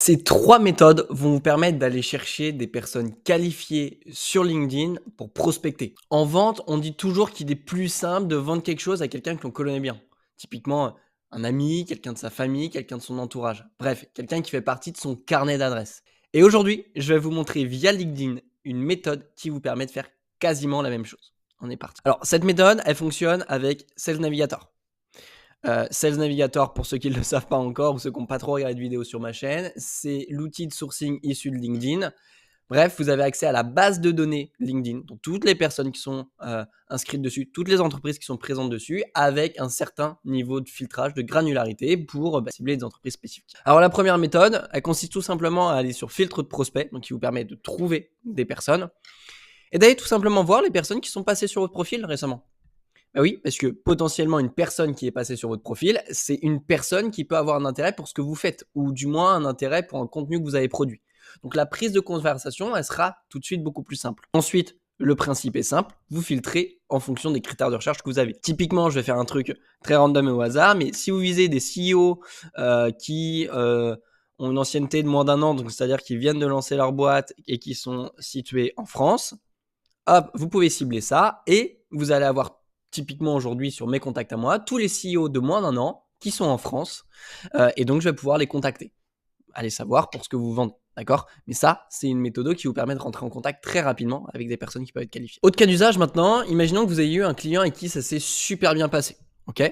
Ces 3 méthodes vont vous permettre d'aller chercher des personnes qualifiées sur LinkedIn pour prospecter. En vente, on dit toujours qu'il est plus simple de vendre quelque chose à quelqu'un que l'on connaît bien. Typiquement, un ami, quelqu'un de sa famille, quelqu'un de son entourage. Bref, quelqu'un qui fait partie de son carnet d'adresses. Et aujourd'hui, je vais vous montrer via LinkedIn une méthode qui vous permet de faire quasiment la même chose. On est parti. Alors, cette méthode, elle fonctionne avec Sales Navigator. Sales Navigator, pour ceux qui ne le savent pas encore ou ceux qui n'ont pas trop regardé de vidéos sur ma chaîne, c'est l'outil de sourcing issu de LinkedIn. Bref, vous avez accès à la base de données LinkedIn, donc toutes les personnes qui sont inscrites dessus, toutes les entreprises qui sont présentes dessus, avec un certain niveau de filtrage, de granularité pour cibler des entreprises spécifiques. Alors la première méthode, elle consiste tout simplement à aller sur filtre de prospects, donc qui vous permet de trouver des personnes, et d'aller tout simplement voir les personnes qui sont passées sur votre profil récemment. Bah oui, parce que potentiellement une personne qui est passée sur votre profil, c'est une personne qui peut avoir un intérêt pour ce que vous faites, ou du moins un intérêt pour un contenu que vous avez produit. Donc la prise de conversation, elle sera tout de suite beaucoup plus simple. Ensuite, le principe est simple, vous filtrez en fonction des critères de recherche que vous avez. Typiquement, je vais faire un truc très random et au hasard, mais si vous visez des CEO qui ont une ancienneté de moins d'un an, donc c'est-à-dire qu'ils viennent de lancer leur boîte et qui sont situés en France, hop, vous pouvez cibler ça et vous allez avoir typiquement aujourd'hui sur mes contacts à moi, tous les CEO de moins d'un an qui sont en France et donc je vais pouvoir les contacter. Allez savoir pour ce que vous vendez, d'accord? Mais ça, c'est une méthode qui vous permet de rentrer en contact très rapidement avec des personnes qui peuvent être qualifiées. Autre cas d'usage maintenant, imaginons que vous ayez eu un client avec qui ça s'est super bien passé, ok?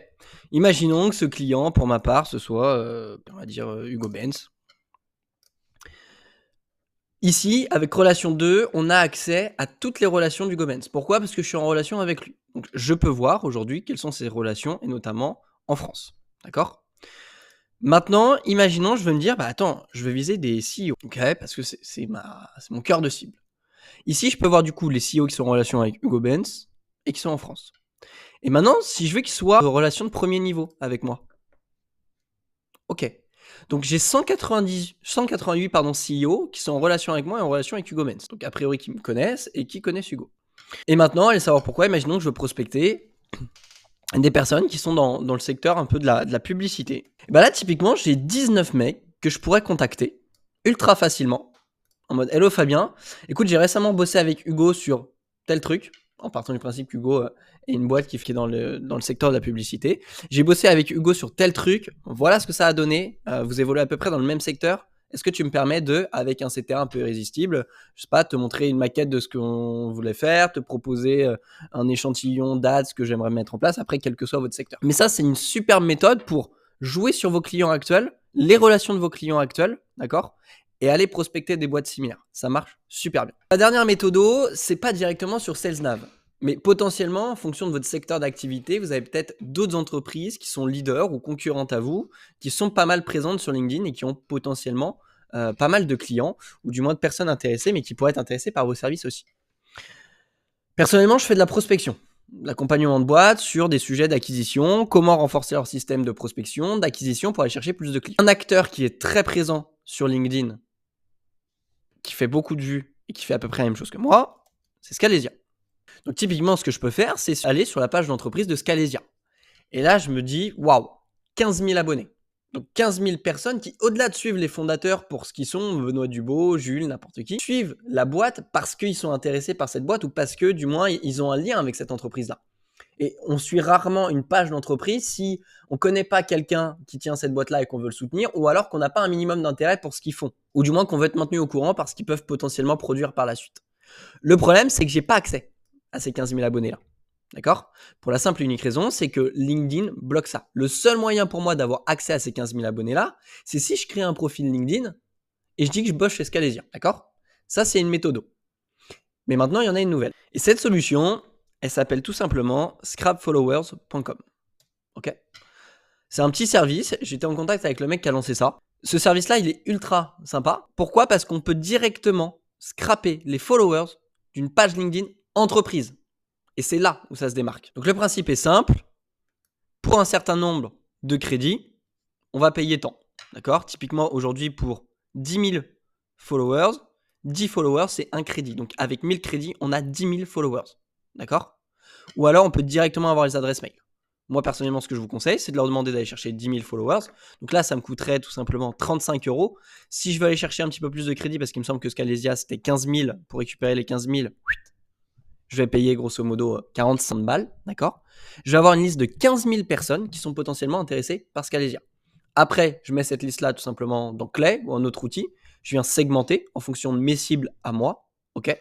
Imaginons que ce client, pour ma part, ce soit, on va dire Hugo Benz. Ici, avec relation 2, on a accès à toutes les relations du Gomens. Pourquoi? Parce que je suis en relation avec lui. Donc, je peux voir aujourd'hui quelles sont ses relations, et notamment en France. D'accord? Maintenant, imaginons, je veux me dire, attends, je veux viser des CEO, ok? Parce que c'est mon cœur de cible. Ici, je peux voir du coup les CEO qui sont en relation avec Hugo Benz et qui sont en France. Et maintenant, si je veux qu'ils soient en relation de premier niveau avec moi, ok. Donc j'ai 188 CEO qui sont en relation avec moi et en relation avec Hugo Menz. Donc a priori qui me connaissent et qui connaissent Hugo. Et maintenant, allez savoir pourquoi, imaginons que je veux prospecter des personnes qui sont dans le secteur un peu de la publicité. Et là, typiquement, j'ai 19 mecs que je pourrais contacter ultra facilement, en mode « Hello Fabien, écoute, j'ai récemment bossé avec Hugo sur tel truc », en partant du principe qu'Hugo est une boîte qui est dans le secteur de la publicité. J'ai bossé avec Hugo sur tel truc, voilà ce que ça a donné, vous évoluez à peu près dans le même secteur. Est-ce que tu me permets de, avec un CTA un peu irrésistible, je sais pas, te montrer une maquette de ce qu'on voulait faire, te proposer un échantillon d'ads que j'aimerais mettre en place, après quel que soit votre secteur. Mais ça, c'est une superbe méthode pour jouer sur vos clients actuels, les relations de vos clients actuels, d'accord, et aller prospecter des boîtes similaires. Ça marche super bien. La dernière méthode, c'est pas directement sur SalesNav, mais potentiellement, en fonction de votre secteur d'activité, vous avez peut-être d'autres entreprises qui sont leaders ou concurrentes à vous, qui sont pas mal présentes sur LinkedIn et qui ont potentiellement pas mal de clients, ou du moins de personnes intéressées, mais qui pourraient être intéressées par vos services aussi. Personnellement, je fais de la prospection, de l'accompagnement de boîtes sur des sujets d'acquisition, comment renforcer leur système de prospection, d'acquisition pour aller chercher plus de clients. Un acteur qui est très présent sur LinkedIn, qui fait beaucoup de vues et qui fait à peu près la même chose que moi, c'est Scalesia. Donc typiquement, ce que je peux faire, c'est aller sur la page d'entreprise de Scalesia. Et là, je me dis, waouh, 15 000 abonnés. Donc 15 000 personnes qui, au-delà de suivre les fondateurs pour ce qu'ils sont, Benoît Dubo, Jules, n'importe qui, suivent la boîte parce qu'ils sont intéressés par cette boîte ou parce que, du moins, ils ont un lien avec cette entreprise-là. Et on suit rarement une page d'entreprise si on ne connaît pas quelqu'un qui tient cette boîte-là et qu'on veut le soutenir, ou alors qu'on n'a pas un minimum d'intérêt pour ce qu'ils font, ou du moins qu'on veut être maintenu au courant parce qu'ils peuvent potentiellement produire par la suite. Le problème, c'est que j'ai pas accès à ces 15 000 abonnés-là. D'accord? Pour la simple et unique raison, c'est que LinkedIn bloque ça. Le seul moyen pour moi d'avoir accès à ces 15 000 abonnés-là, c'est si je crée un profil LinkedIn et je dis que je bosse chez Scalesia. D'accord? Ça, c'est une méthode. Mais maintenant, il y en a une nouvelle. Et cette solution, elle s'appelle tout simplement scrapfollowers.com. Ok? C'est un petit service. J'étais en contact avec le mec qui a lancé ça. Ce service-là, il est ultra sympa. Pourquoi? Parce qu'on peut directement scraper les followers d'une page LinkedIn entreprise. Et c'est là où ça se démarque. Donc le principe est simple. Pour un certain nombre de crédits, on va payer tant. D'accord? Typiquement, aujourd'hui, pour 10 000 followers, 10 followers, c'est un crédit. Donc avec 1000 crédits, on a 10 000 followers. D'accord? Ou alors, on peut directement avoir les adresses mail. Moi, personnellement, ce que je vous conseille, c'est de leur demander d'aller chercher 10 000 followers. Donc là, ça me coûterait tout simplement 35 euros. Si je veux aller chercher un petit peu plus de crédit, parce qu'il me semble que Scalesia, c'était 15 000 pour récupérer les 15 000, je vais payer grosso modo 45 balles, d'accord? Je vais avoir une liste de 15 000 personnes qui sont potentiellement intéressées par Scalesia. Après, je mets cette liste-là tout simplement dans Clay ou un autre outil. Je viens segmenter en fonction de mes cibles à moi, ok?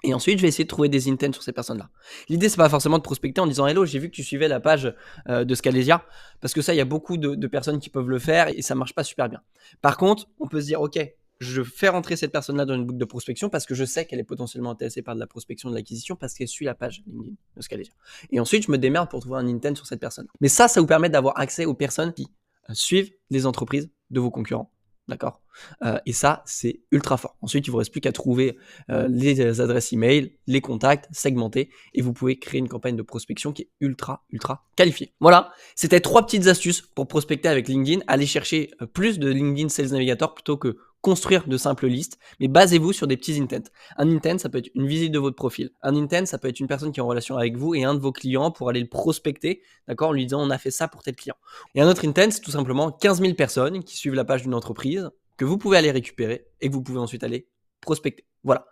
Et ensuite, je vais essayer de trouver des intents sur ces personnes-là. L'idée, c'est pas forcément de prospecter en disant hello, j'ai vu que tu suivais la page de Scalesia, parce que ça, il y a beaucoup de personnes qui peuvent le faire et ça marche pas super bien. Par contre, on peut se dire, ok, je fais rentrer cette personne-là dans une boucle de prospection parce que je sais qu'elle est potentiellement intéressée par de la prospection, de l'acquisition, parce qu'elle suit la page LinkedIn de Scalesia. Et ensuite, je me démerde pour trouver un intent sur cette personne. Mais ça vous permet d'avoir accès aux personnes qui suivent les entreprises de vos concurrents. D'accord? Et ça, c'est ultra fort. Ensuite, il vous reste plus qu'à trouver les adresses email, les contacts, segmenter, et vous pouvez créer une campagne de prospection qui est ultra qualifiée. Voilà, c'était 3 petites astuces pour prospecter avec LinkedIn. Allez chercher plus de LinkedIn Sales Navigator plutôt que construire de simples listes, mais basez-vous sur des petits intents. Un intent, ça peut être une visite de votre profil. Un intent, ça peut être une personne qui est en relation avec vous et un de vos clients pour aller le prospecter, d'accord, en lui disant on a fait ça pour tel client. Et un autre intent, c'est tout simplement 15 000 personnes qui suivent la page d'une entreprise, que vous pouvez aller récupérer et que vous pouvez ensuite aller prospecter. Voilà.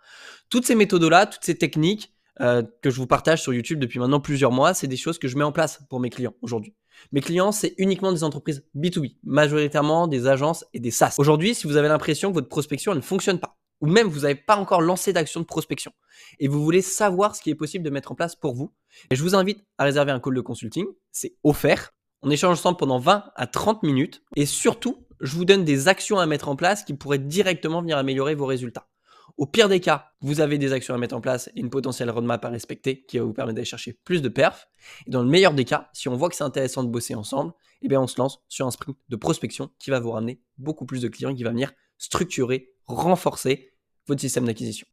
Toutes ces méthodes-là, toutes ces techniques que je vous partage sur YouTube depuis maintenant plusieurs mois, c'est des choses que je mets en place pour mes clients aujourd'hui. Mes clients, c'est uniquement des entreprises B2B, majoritairement des agences et des SaaS. Aujourd'hui, si vous avez l'impression que votre prospection elle ne fonctionne pas, ou même vous n'avez pas encore lancé d'action de prospection, et vous voulez savoir ce qui est possible de mettre en place pour vous, et je vous invite à réserver un call de consulting, c'est offert. On échange ensemble pendant 20 à 30 minutes, et surtout, je vous donne des actions à mettre en place qui pourraient directement venir améliorer vos résultats. Au pire des cas, vous avez des actions à mettre en place et une potentielle roadmap à respecter qui va vous permettre d'aller chercher plus de perfs. Et dans le meilleur des cas, si on voit que c'est intéressant de bosser ensemble, eh bien on se lance sur un sprint de prospection qui va vous ramener beaucoup plus de clients, qui va venir structurer, renforcer votre système d'acquisition.